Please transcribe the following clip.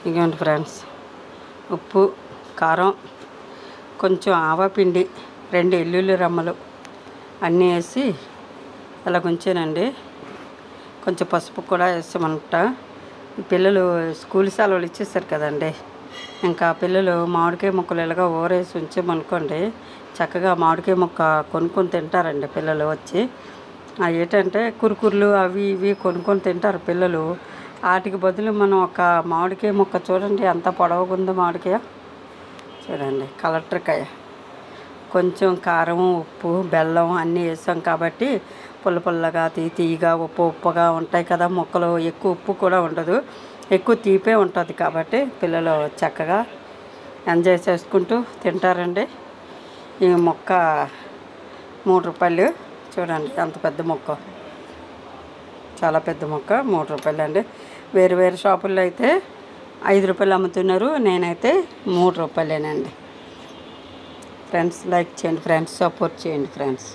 ఇదిగోండి ఫ్రెండ్స్, ఉప్పు, కారం, కొంచెం ఆవపిండి, 2 ఎల్లుల్లి రమ్మలు అన్నీ వేసి అలా ఉంచానండి. కొంచెం పసుపు కూడా వేసామంట. పిల్లలు స్కూల్ సెలవులు ఇచ్చేసారు కదండి, ఇంకా పిల్లలు మామిడికాయ ముక్కలు ఇలాగా ఊరేసి ఉంచామనుకోండి, చక్కగా మామిడికాయ ముక్క కొనుక్కొని తింటారండి పిల్లలు వచ్చి. ఏంటంటే కురుకుర్లు అవి ఇవి కొనుక్కొని తింటారు పిల్లలు. వాటికి బదులు మనం ఒక మామిడికాయ ముక్క చూడండి ఎంత పొడవుగా ఉందో మామిడికాయ, చూడండి కలెక్టర్కాయ. కొంచెం కారం, ఉప్పు, బెల్లం అన్నీ వేసాం కాబట్టి పుల్ల పుల్లగా తీయగా ఉప్పుగా ఉంటాయి కదా ముక్కలు. ఎక్కువ ఉప్పు కూడా ఉండదు, ఎక్కువ తీపే ఉంటుంది కాబట్టి పిల్లలు చక్కగా ఎంజాయ్ చేసుకుంటూ తింటారండి. ఈ ముక్క 3 రూపాయలు. చూడండి ఎంత పెద్ద ముక్క, చాలా పెద్ద ముక్క, 3 రూపాయలు అండి. వేరు షాపుల్లో అయితే 5 రూపాయలు అమ్ముతున్నారు, నేనైతే 3 రూపాయలేనండి. ఫ్రెండ్స్ లైక్ చేయండి ఫ్రెండ్స్, సపోర్ట్ చేయండి ఫ్రెండ్స్.